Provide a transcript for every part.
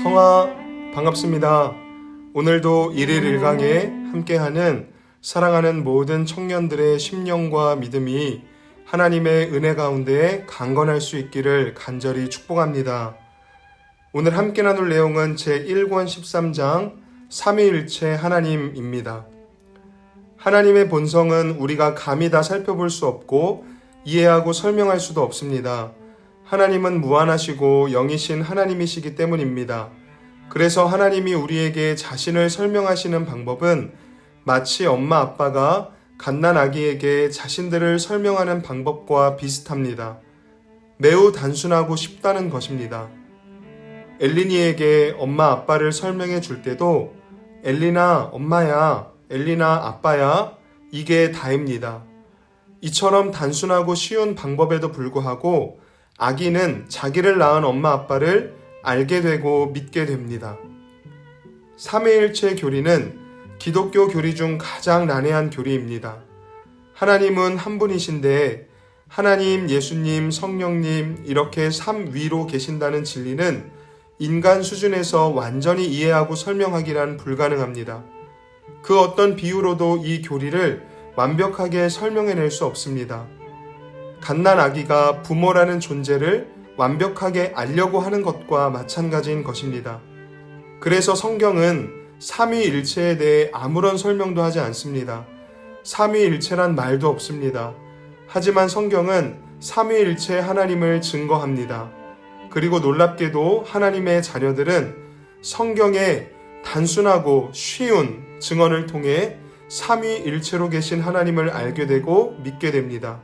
성아, 반갑습니다. 오늘도 일일 일강에 함께하는 사랑하는 모든 청년들의 심령과 믿음이 하나님의 은혜 가운데 강건할 수 있기를 간절히 축복합니다. 오늘 함께 나눌 내용은 제1권 13장 삼위일체 하나님입니다. 하나님의 본성은 우리가 감히 다 살펴볼 수 없고 이해하고 설명할 수도 없습니다. 하나님은 무한하시고 영이신 하나님이시기 때문입니다. 그래서 하나님이 우리에게 자신을 설명하시는 방법은 마치 엄마 아빠가 갓난 아기에게 자신들을 설명하는 방법과 비슷합니다. 매우 단순하고 쉽다는 것입니다. 엘린이에게 엄마 아빠를 설명해 줄 때도 엘린아 엄마야, 엘린아 아빠야, 이게 다입니다. 이처럼 단순하고 쉬운 방법에도 불구하고 아기는 자기를 낳은 엄마 아빠를 알게 되고 믿게 됩니다. 삼위일체 교리는 기독교 교리 중 가장 난해한 교리입니다. 하나님은 한 분이신데 하나님, 예수님, 성령님 이렇게 삼위로 계신다는 진리는 인간 수준에서 완전히 이해하고 설명하기란 불가능합니다. 그 어떤 비유로도 이 교리를 완벽하게 설명해낼 수 없습니다. 갓난 아기가 부모라는 존재를 완벽하게 알려고 하는 것과 마찬가지인 것입니다. 그래서 성경은 삼위일체에 대해 아무런 설명도 하지 않습니다. 삼위일체란 말도 없습니다. 하지만 성경은 삼위일체 하나님을 증거합니다. 그리고 놀랍게도 하나님의 자녀들은 성경의 단순하고 쉬운 증언을 통해 삼위일체로 계신 하나님을 알게 되고 믿게 됩니다.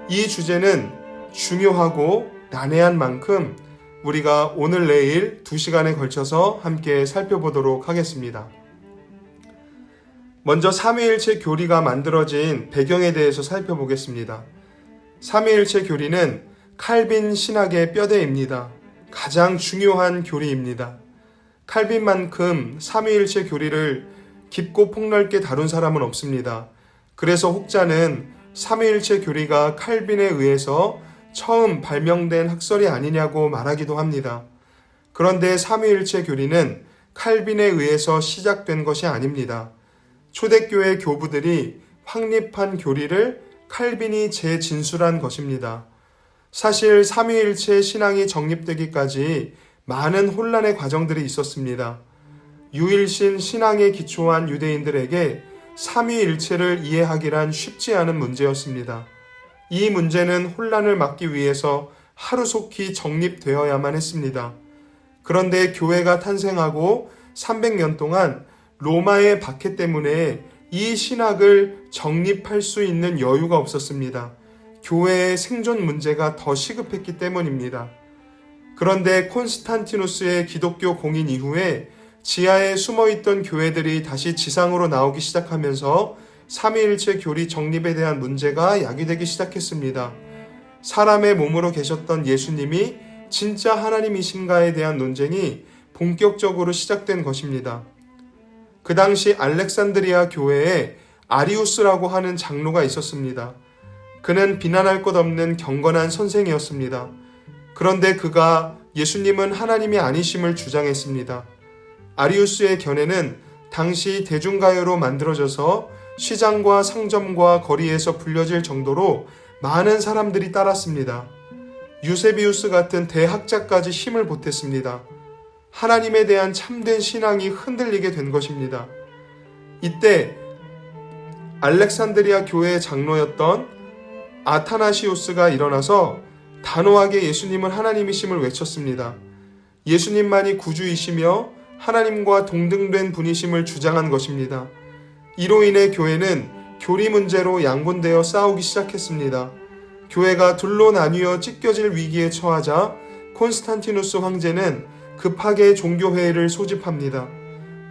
이 주제는 중요하고 난해한 만큼 우리가 오늘 내일 2시간에 걸쳐서 함께 살펴보도록 하겠습니다. 먼저 삼위일체 교리가 만들어진 배경에 대해서 살펴보겠습니다. 삼위일체 교리는 칼빈 신학의 뼈대입니다. 가장 중요한 교리입니다. 칼빈만큼 삼위일체 교리를 깊고 폭넓게 다룬 사람은 없습니다. 그래서 혹자는 삼위일체 교리가 칼빈에 의해서 처음 발명된 학설이 아니냐고 말하기도 합니다. 그런데 삼위일체 교리는 칼빈에 의해서 시작된 것이 아닙니다. 초대교회 교부들이 확립한 교리를 칼빈이 재진술한 것입니다. 사실 삼위일체 신앙이 정립되기까지 많은 혼란의 과정들이 있었습니다. 유일신 신앙에 기초한 유대인들에게 삼위일체를 이해하기란 쉽지 않은 문제였습니다. 이 문제는 혼란을 막기 위해서 하루속히 정립되어야만 했습니다. 그런데 교회가 탄생하고 300년 동안 로마의 박해 때문에 이 신학을 정립할 수 있는 여유가 없었습니다. 교회의 생존 문제가 더 시급했기 때문입니다. 그런데 콘스탄티누스의 기독교 공인 이후에 지하에 숨어있던 교회들이 다시 지상으로 나오기 시작하면서 삼위일체 교리 정립에 대한 문제가 야기되기 시작했습니다. 사람의 몸으로 계셨던 예수님이 진짜 하나님이신가에 대한 논쟁이 본격적으로 시작된 것입니다. 그 당시 알렉산드리아 교회에 아리우스라고 하는 장로가 있었습니다. 그는 비난할 것 없는 경건한 선생이었습니다. 그런데 그가 예수님은 하나님이 아니심을 주장했습니다. 아리우스의 견해는 당시 대중가요로 만들어져서 시장과 상점과 거리에서 불려질 정도로 많은 사람들이 따랐습니다. 유세비우스 같은 대학자까지 힘을 보탰습니다. 하나님에 대한 참된 신앙이 흔들리게 된 것입니다. 이때 알렉산드리아 교회의 장로였던 아타나시우스가 일어나서 단호하게 예수님은 하나님이심을 외쳤습니다. 예수님만이 구주이시며 하나님과 동등된 분이심을 주장한 것입니다. 이로 인해 교회는 교리 문제로 양분되어 싸우기 시작했습니다. 교회가 둘로 나뉘어 찢겨질 위기에 처하자 콘스탄티누스 황제는 급하게 종교회의를 소집합니다.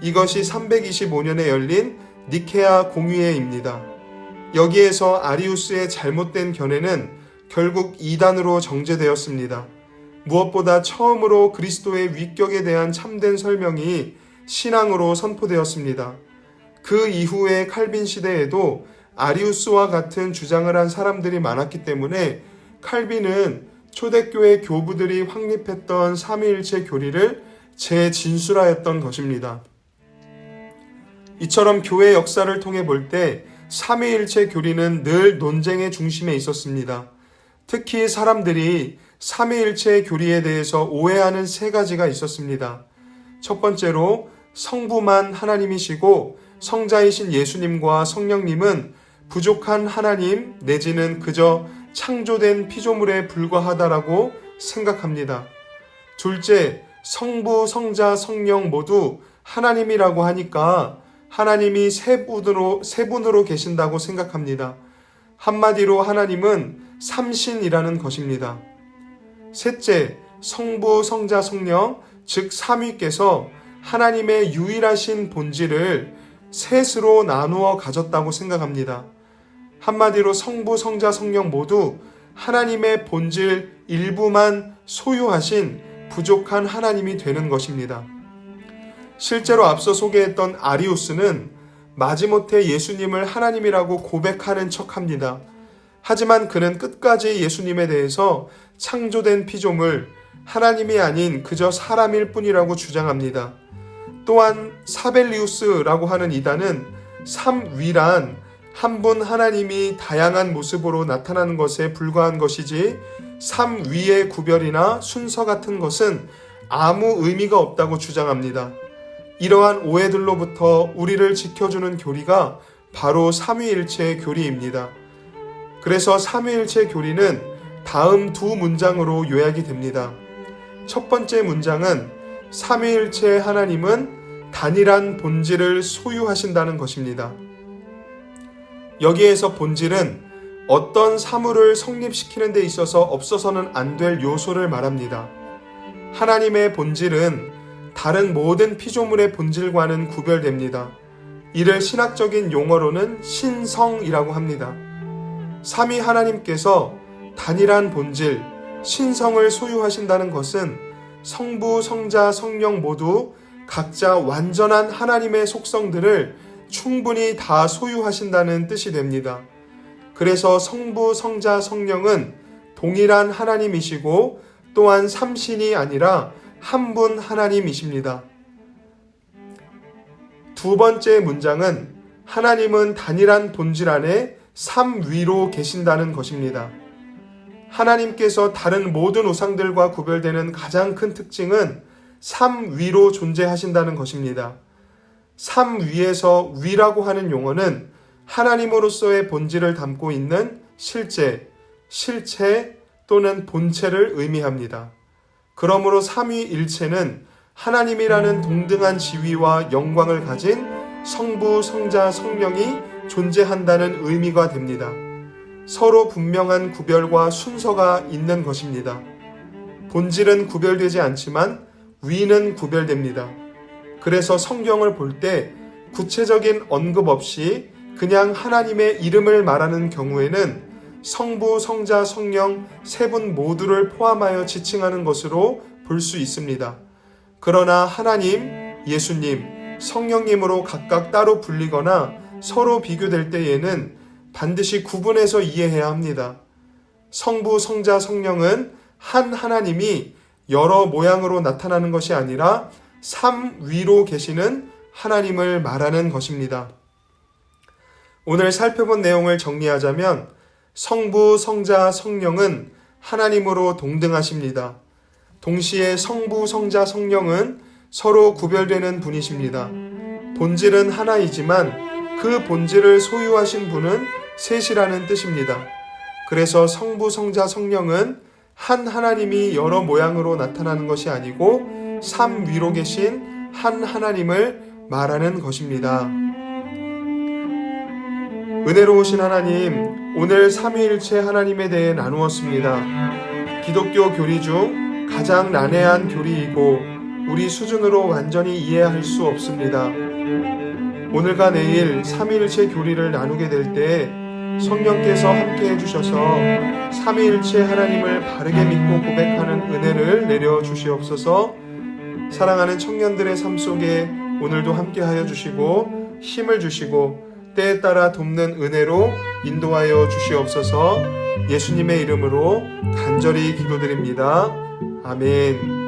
이것이 325년에 열린 니케아 공의회입니다. 여기에서 아리우스의 잘못된 견해는 결국 이단으로 정죄되었습니다. 무엇보다 처음으로 그리스도의 위격에 대한 참된 설명이 신앙으로 선포되었습니다. 그 이후의 칼빈 시대에도 아리우스와 같은 주장을 한 사람들이 많았기 때문에 칼빈은 초대교회 교부들이 확립했던 삼위일체 교리를 재진술하였던 것입니다. 이처럼 교회 역사를 통해 볼 때 삼위일체 교리는 늘 논쟁의 중심에 있었습니다. 특히 사람들이 삼위일체 교리에 대해서 오해하는 세 가지가 있었습니다. 첫 번째로 성부만 하나님이시고 성자이신 예수님과 성령님은 부족한 하나님 내지는 그저 창조된 피조물에 불과하다라고 생각합니다. 둘째, 성부, 성자, 성령 모두 하나님이라고 하니까 하나님이 세 분으로 계신다고 생각합니다. 한마디로 하나님은 삼신이라는 것입니다. 셋째, 성부, 성자, 성령, 즉 삼위께서 하나님의 유일하신 본질을 셋으로 나누어 가졌다고 생각합니다. 한마디로 성부, 성자, 성령 모두 하나님의 본질 일부만 소유하신 부족한 하나님이 되는 것입니다. 실제로 앞서 소개했던 아리우스는 마지못해 예수님을 하나님이라고 고백하는 척합니다. 하지만 그는 끝까지 예수님에 대해서 창조된 피조물, 하나님이 아닌 그저 사람일 뿐이라고 주장합니다. 또한 사벨리우스라고 하는 이단은 삼위란 한 분 하나님이 다양한 모습으로 나타나는 것에 불과한 것이지 삼위의 구별이나 순서 같은 것은 아무 의미가 없다고 주장합니다. 이러한 오해들로부터 우리를 지켜주는 교리가 바로 삼위일체 교리입니다. 그래서 삼위일체 교리는 다음 두 문장으로 요약이 됩니다. 첫 번째 문장은 삼위일체 하나님은 단일한 본질을 소유하신다는 것입니다. 여기에서 본질은 어떤 사물을 성립시키는 데 있어서 없어서는 안 될 요소를 말합니다. 하나님의 본질은 다른 모든 피조물의 본질과는 구별됩니다. 이를 신학적인 용어로는 신성이라고 합니다. 삼위 하나님께서 단일한 본질, 신성을 소유하신다는 것은 성부, 성자, 성령 모두 각자 완전한 하나님의 속성들을 충분히 다 소유하신다는 뜻이 됩니다. 그래서 성부, 성자, 성령은 동일한 하나님이시고 또한 삼신이 아니라 한 분 하나님이십니다. 두 번째 문장은 하나님은 단일한 본질 안에 삼위로 계신다는 것입니다. 하나님께서 다른 모든 우상들과 구별되는 가장 큰 특징은 삼위로 존재하신다는 것입니다. 삼위에서 위라고 하는 용어는 하나님으로서의 본질을 담고 있는 실체 또는 본체를 의미합니다. 그러므로 삼위일체는 하나님이라는 동등한 지위와 영광을 가진 성부, 성자, 성령이 존재한다는 의미가 됩니다. 서로 분명한 구별과 순서가 있는 것입니다. 본질은 구별되지 않지만 위는 구별됩니다. 그래서 성경을 볼 때 구체적인 언급 없이 그냥 하나님의 이름을 말하는 경우에는 성부, 성자, 성령 세 분 모두를 포함하여 지칭하는 것으로 볼 수 있습니다. 그러나 하나님, 예수님, 성령님으로 각각 따로 불리거나 서로 비교될 때에는 반드시 구분해서 이해해야 합니다. 성부, 성자, 성령은 한 하나님이 여러 모양으로 나타나는 것이 아니라 삼위로 계시는 하나님을 말하는 것입니다. 오늘 살펴본 내용을 정리하자면 성부, 성자, 성령은 하나님으로 동등하십니다. 동시에 성부, 성자, 성령은 서로 구별되는 분이십니다. 본질은 하나이지만 그 본질을 소유하신 분은 셋이라는 뜻입니다. 그래서 성부, 성자, 성령은 한 하나님이 여러 모양으로 나타나는 것이 아니고 삼위로 계신 한 하나님을 말하는 것입니다. 은혜로우신 하나님, 오늘 삼위일체 하나님에 대해 나누었습니다. 기독교 교리 중 가장 난해한 교리이고 우리 수준으로 완전히 이해할 수 없습니다. 오늘과 내일 삼위일체 교리를 나누게 될 때 성령께서 함께 해주셔서 삼위일체 하나님을 바르게 믿고 고백하는 은혜를 내려 주시옵소서. 사랑하는 청년들의 삶 속에 오늘도 함께하여 주시고 힘을 주시고 때에 따라 돕는 은혜로 인도하여 주시옵소서. 예수님의 이름으로 간절히 기도드립니다. 아멘.